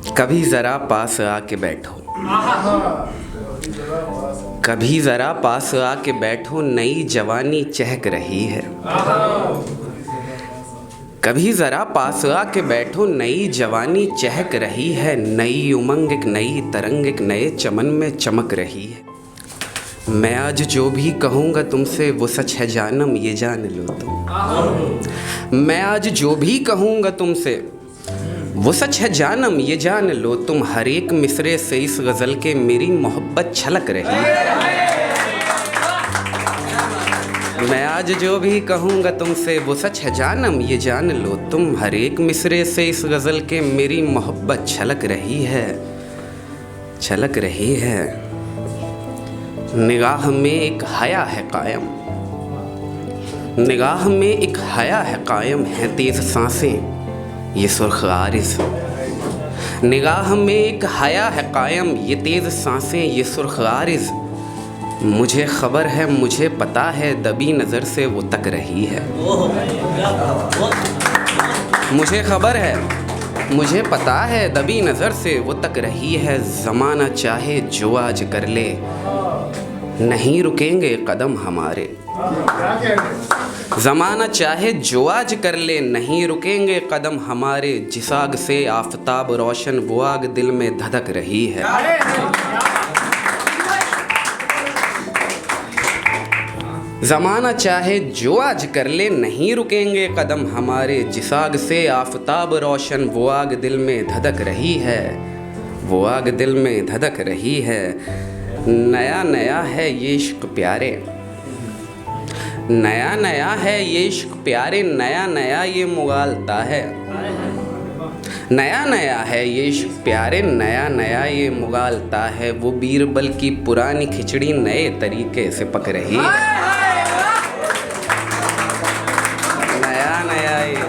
कभी ज़रा पास आके बैठो, कभी ज़रा पास आके बैठो, नई जवानी चहक रही है। कभी ज़रा पास आके बैठो, नई जवानी चहक रही है। नई उमंग एक नई तरंग एक नए चमन में चमक रही है। मैं आज जो भी कहूँगा तुमसे वो सच है जानम, ये जान लो तुम। मैं आज जो भी कहूँगा तुमसे वो सच है जानम, ये जान लो तुम। हर एक मिसरे से इस गज़ल के मेरी मोहब्बत छलक रही है। मैं आज जो भी कहूँगा तुमसे वो सच है जानम, ये जान लो तुम। हर एक मिसरे से इस गज़ल के मेरी मोहब्बत छलक रही है, छलक रही है। निगाह में एक हया है कायम, निगाह में एक हया है कायम, है तेज़ सांसें ये सुर्ख आरिज़। निगाह में एक हया है कायम, ये तेज़ सांसें ये सुर्ख आरिज़। मुझे खबर है मुझे पता है, दबी नज़र से वो तक रही है। मुझे खबर है मुझे पता है, दबी नज़र से वो तक रही है। ज़माना चाहे जो आज कर ले, नहीं रुकेंगे कदम हमारे। ज़माना चाहे जो आज कर ले, नहीं रुकेंगे कदम हमारे। जिस आग से आफताब रोशन वो आग दिल में धधक रही है। ज़माना चाहे जो आज कर ले, नहीं रुकेंगे कदम हमारे। जिस आग से आफताब रोशन वो आग दिल में धधक रही है, वो आग दिल में धधक रही है। नया नया है ये इश्क प्यारे, नया नया है ये इश्क प्यारे, नया नया ये मुगालता है। नया नया है ये इश्क प्यारे, नया नया ये मुगालता है। वो बीरबल की पुरानी खिचड़ी नए तरीके से पक रही है। नया नया ये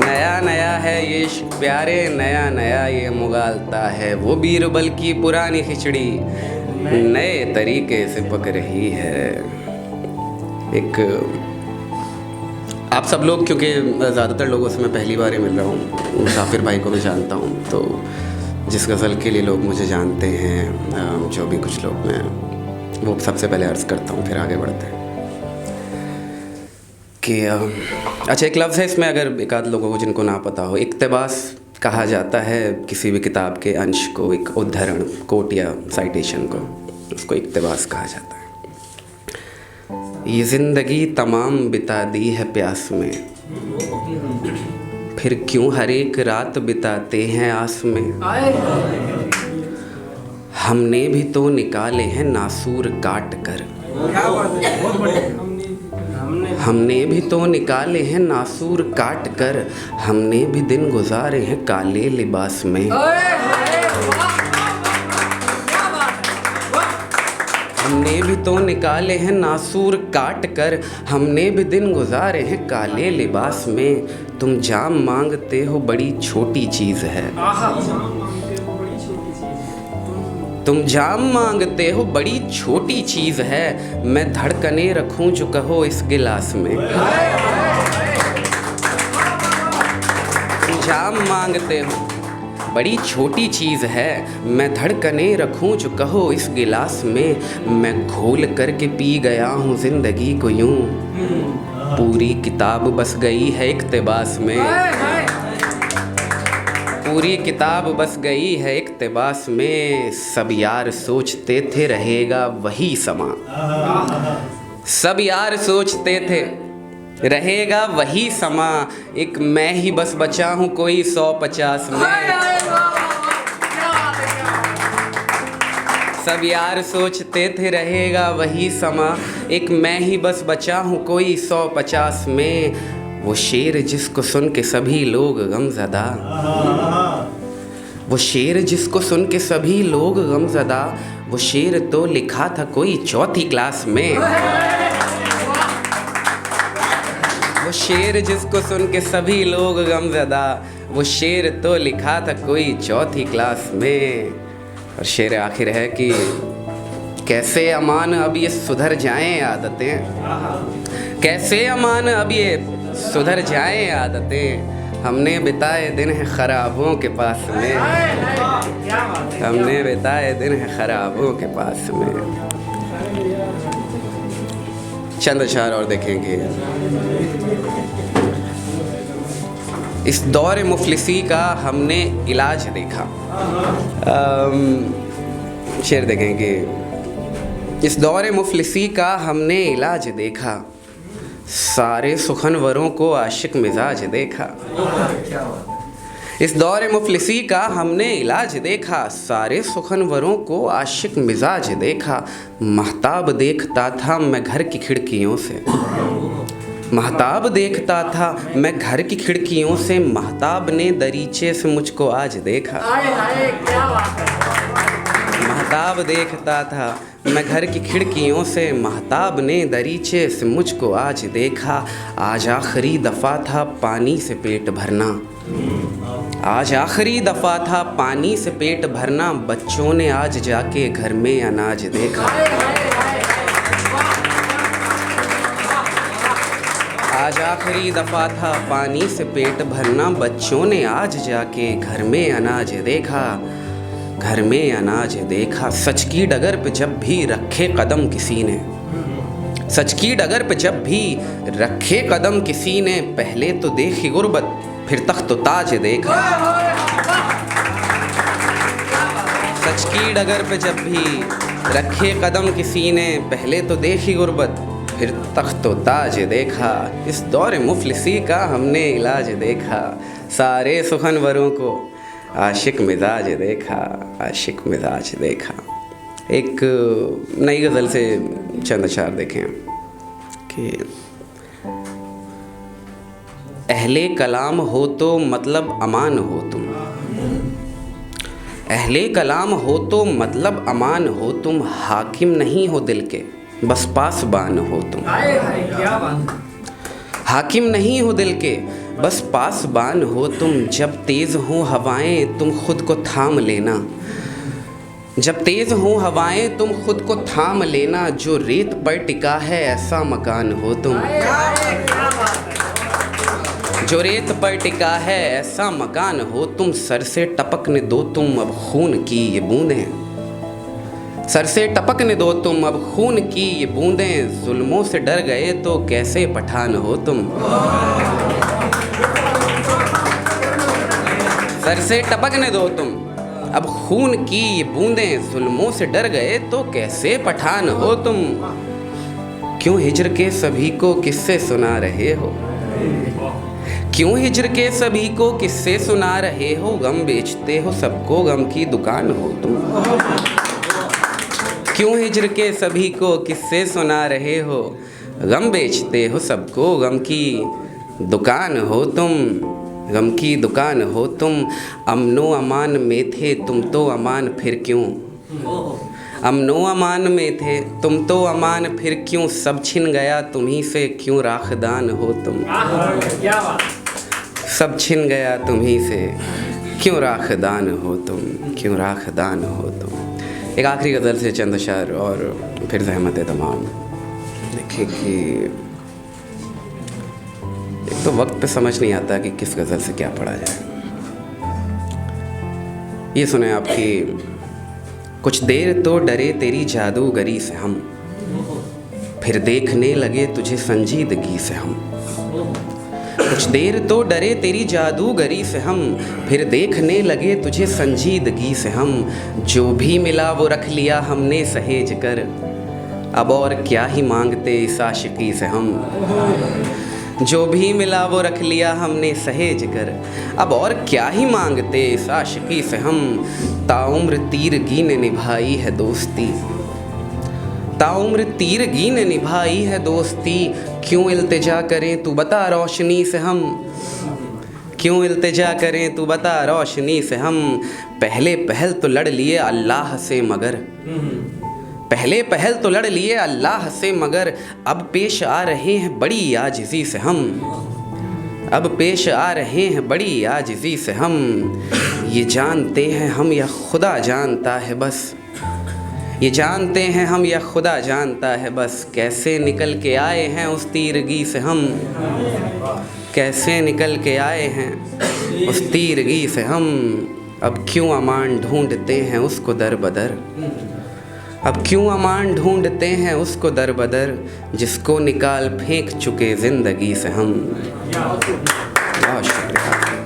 नया नया है ये इश्क प्यारे, नया नया ये मुगालता है। वो बीरबल की पुरानी खिचड़ी नए तरीके से पक रही है। एक आप सब लोग, क्योंकि ज़्यादातर लोगों से मैं पहली बार ही मिल रहा हूँ, मुसाफिर भाई को मैं जानता हूँ, तो जिस गज़ल के लिए लोग मुझे जानते हैं, जो भी कुछ लोग, मैं वो सबसे पहले अर्ज़ करता हूँ, फिर आगे बढ़ते हैं कि अच्छा, एक लफ्ज़ है इसमें, अगर एक आध लोगों को जिनको ना पता हो, इक़्तिबास कहा जाता है किसी भी किताब के अंश को, एक उद्धरण, कोट या साइटेशन को, उसको इक़्तिबास कहा जाता है। ये ज़िंदगी तमाम बिता दी है प्यास में, फिर क्यों हर एक रात बिताते हैं आस में। हमने भी तो निकाले हैं नासूर काट कर, हमने भी तो निकाले हैं नासूर काट कर। हमने भी दिन गुजारे हैं काले लिबास में। हमने भी तो निकाले हैं नासूर काट कर, हमने भी दिन गुजारे हैं काले लिबास में। तुम जाम मांगते हो बड़ी छोटी चीज़ है, तुम जाम मांगते हो बड़ी छोटी चीज़ है। मैं धड़कने रखूं जो कहो इस गिलास में। तुम जाम मांगते हो बड़ी छोटी चीज़ है, मैं धड़कने रखूं जो कहो इस गिलास में। मैं घोल करके पी गया हूँ ज़िंदगी को यूं, पूरी किताब बस गई है इक़्तिबास में। पूरी किताब बस गई है इक़्तिबास में। सब यार सोचते थे रहेगा वही समा, सब यार सोचते थे रहेगा वही समा। एक मैं ही बस बचा हूँ कोई 150 में। सब यार सोचते थे रहेगा वही समा, एक मैं ही बस बचा हूँ कोई 150 में। वो शेर जिसको सुन के सभी लोग गमज़दा, वो शेर जिसको सुन के सभी लोग गमज़दा, वो शेर तो लिखा था कोई 4थी क्लास में। वो शेर जिसको सुन के सभी लोग गमज़दा, वो शेर तो लिखा था कोई 4थी क्लास में। और शेर आखिर है कि कैसे अमान अब ये सुधर जाएं आदतें, कैसे अमान अब ये सुधर जाएं आदतें। हमने बिताए दिन हैं खराबों के पास में, हमने बिताए दिन हैं खराबों के पास में। चंद अशार और देखेंगे। इस दौर मुफलिसी का हमने इलाज देखा। शेर देखेंगे। इस दौर मुफलिसी का हमने इलाज देखा, सारे सुखनवरों को आशिक मिजाज देखा। इस दौर मुफलिसी का हमने इलाज देखा, सारे सुखनवरों को आशिक मिजाज देखा। महताब देखता था मैं घर की खिड़कियों से, महताब देखता था मैं घर की खिड़कियों से, महताब ने दरीचे से मुझको आज देखा। महताब देखता था मैं घर की खिड़कियों से, महताब ने दरीचे से मुझको आज देखा। आज आखिरी दफ़ा था पानी से पेट भरना, आज आखिरी दफ़ा था पानी से पेट भरना, बच्चों ने आज जाके घर में अनाज देखा। आज आखिरी दफ़ा था पानी से पेट भरना, बच्चों ने आज जाके घर में अनाज देखा, घर में अनाज देखा। सच की डगर पे जब भी रखे कदम किसी ने, सच की डगर पे जब भी रखे कदम किसी ने, पहले तो देखी गुर्बत फिर तख्त ताज देखा। सच की डगर पे जब भी रखे कदम किसी ने, पहले तो देखी गुर्बत फिर तख्त ताज देखा। इस दौर मुफलिसी का हमने इलाज देखा, सारे सुखनवरों को आशिक मिजाज देखा, आशिक मिजाज देखा। एक नई गज़ल से चंद अशार देखें कि अहले कलाम हो तो मतलब अमान हो तुम, अहले कलाम हो तो मतलब अमान हो तुम, हाकिम नहीं हो दिल के बस पासबान हो तुम। हाकिम नहीं हो दिल के बस पासबान हो तुम, जब तेज़ हो हवाएं तुम खुद को थाम लेना, जब तेज़ हो हवाएं तुम खुद को थाम लेना, जो रेत पर टिका है ऐसा मकान हो तुम। जो रेत पर टिका है ऐसा मकान हो तुम, सर से टपकने दो तुम अब खून की ये बूंदें, सर से टपकने दो तुम अब खून की ये बूंदें, जुल्मों से डर गए तो कैसे पठान हो तुम। सर से टपकने दो तुम अब खून की ये बूंदें, जुल्मों से डर गए तो कैसे पठान हो तुम। क्यों हिज्र के सभी को किस्से सुना रहे हो, क्यों हिज्र के सभी को किस्से सुना रहे हो, गम बेचते हो सबको गम की दुकान हो तुम। क्यों हिज्र के सभी को किस्से सुना रहे हो, गम बेचते हो सबको गम की दुकान हो तुम, गम की दुकान हो तुम। अमनो अमान में थे तुम तो अमान फिर क्यों, अमनो अमान में थे तुम तो अमान फिर क्यों, सब छिन गया तुम्ही से क्यों राखदान हो तुम। सब छिन गया तुम्ही से क्यों राखदान हो तुम, क्यों राखदान हो तुम। एक आखिरी गज़ल से चंद अशार और फिर ज़हमत तमाम। देखिए कि एक तो वक्त पे समझ नहीं आता कि किस गज़ल से क्या पढ़ा जाए। ये सुने आपकी। कुछ देर तो डरे तेरी जादूगरी से हम, फिर देखने लगे तुझे संजीदगी से हम। कुछ देर तो डरे तेरी जादूगरी से हम, फिर देखने लगे तुझे संजीदगी से हम। जो भी मिला वो रख लिया हमने सहेज कर, अब और क्या ही मांगते इस आशिकी से हम। जो भी मिला वो रख लिया हमने सहेज कर, अब और क्या ही मांगते इस आशिकी से हम। ताउम्र तीरगी ने निभाई है दोस्ती, ताउम्र तीरगी ने निभाई है दोस्ती। क्यों इल्तिजा करें तू बता रोशनी से हम, क्यों इल्तिजा करें तू बता रोशनी से हम। पहले पहल तो लड़ लिए अल्लाह से मगर, पहले पहल तो लड़ लिए अल्लाह से मगर, अब पेश आ रहे हैं बड़ी आजिज़ी से हम। अब पेश आ रहे हैं बड़ी आजिज़ी से हम। ये जानते हैं हम या खुदा जानता है बस, ये जानते हैं हम या खुदा जानता है बस, कैसे निकल के आए हैं उस तीरगी से हम। कैसे निकल के आए हैं उस तीरगी से हम, अब क्यों अमान ढूंढते हैं उसको दर बदर, अब क्यों अमान ढूंढते हैं उसको दर बदर, जिसको निकाल फेंक चुके ज़िंदगी से हम। बहुत शुक्रिया।